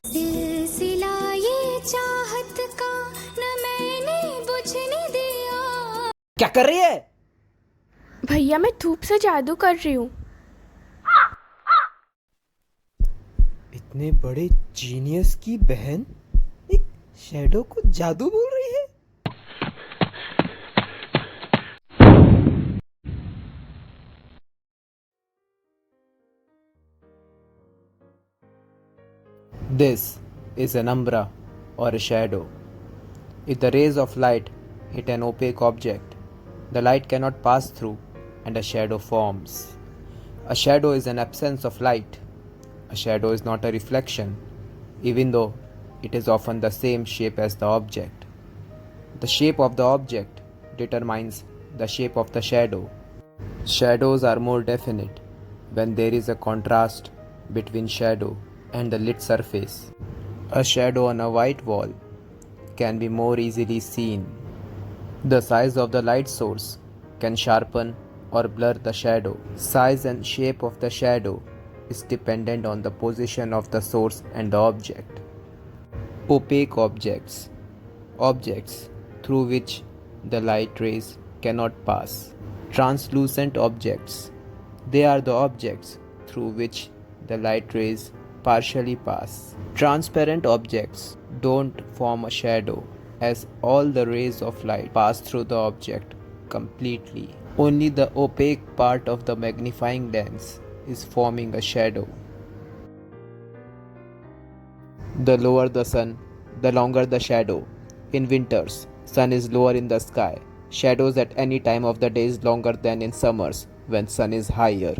सिलसिला ये चाहत का न मैंने बुझने दिया। क्या कर रही है? भैया मैं धूप से जादू कर रही हूँ। इतने बड़े जीनियस की बहन एक शैडो को जादू बोल रही है। This is an umbra or a shadow. If the rays of light hit an opaque object, the light cannot pass through and a shadow forms. A shadow is an absence of light. A shadow is not a reflection, even though it is often the same shape as the object. The shape of the object determines the shape of the shadow. Shadows are more definite when there is a contrast between shadow and the lit surface. A shadow on a white wall can be more easily seen. The size of the light source can sharpen or blur the shadow. Size and shape of the shadow is dependent on the position of the source and the object. Opaque objects, objects through which the light rays cannot pass. Translucent objects, they are the objects through which the light rays partially pass. Transparent objects don't form a shadow as all the rays of light pass through the object completely. Only the opaque part of the magnifying lens is forming a shadow. The lower the sun, the longer the shadow. In winters, sun is lower in the sky. Shadows at any time of the day is longer than in summers when sun is higher.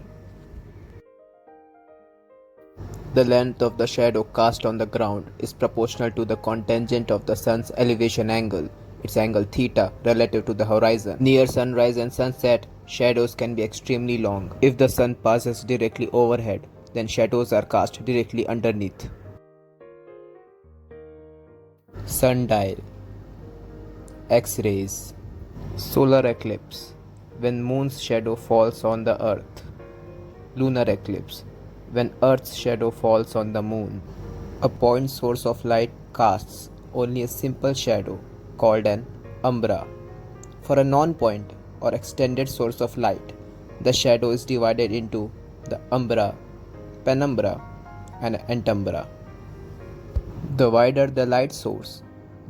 The length of the shadow cast on the ground is proportional to the cotangent of the sun's elevation angle, its angle theta, relative to the horizon. Near sunrise and sunset, shadows can be extremely long. If the sun passes directly overhead, then shadows are cast directly underneath. Sundial, X-rays, solar eclipse, when moon's shadow falls on the earth. Lunar eclipse, when Earth's shadow falls on the moon. A point source of light casts only a simple shadow called an umbra. For a non-point or extended source of light, the shadow is divided into the umbra, penumbra, and antumbra. The wider the light source,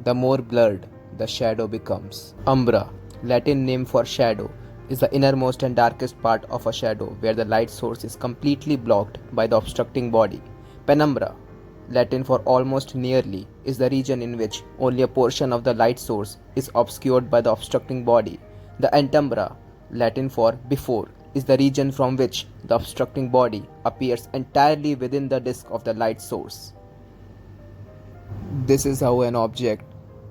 the more blurred the shadow becomes. Umbra, Latin name for shadow, is the innermost and darkest part of a shadow where the light source is completely blocked by the obstructing body. Penumbra, Latin for almost nearly, is the region in which only a portion of the light source is obscured by the obstructing body. The antumbra, Latin for before, is the region from which the obstructing body appears entirely within the disk of the light source. This is how an object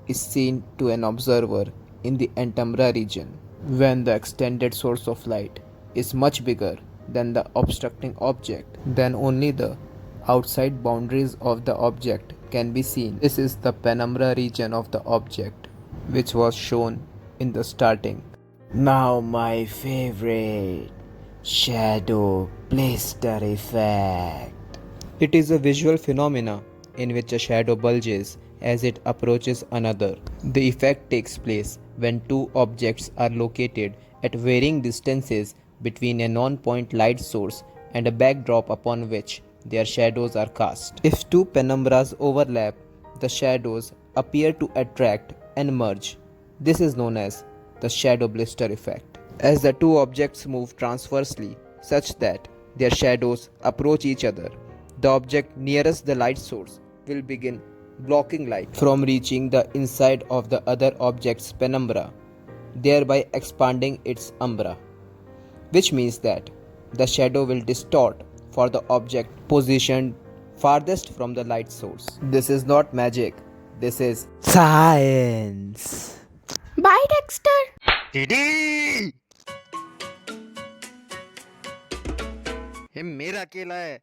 is seen to an observer in the antumbra region. When the extended source of light is much bigger than the obstructing object, then only the outside boundaries of the object can be seen. This is the penumbra region of the object, which was shown in the starting. Now my favorite, shadow blister effect. It is a visual phenomena in which a shadow bulges as it approaches another. The effect takes place when two objects are located at varying distances between a non-point light source and a backdrop upon which their shadows are cast. If two penumbras overlap, the shadows appear to attract and merge. This is known as the shadow blister effect. As the two objects move transversely such that their shadows approach each other, the object nearest the light source will begin blocking light from reaching the inside of the other object's penumbra, thereby expanding its umbra, which means that the shadow will distort for the object positioned farthest from the light source. This is not magic, this is science. Bye, Dexter. ये मेरा अकेला है।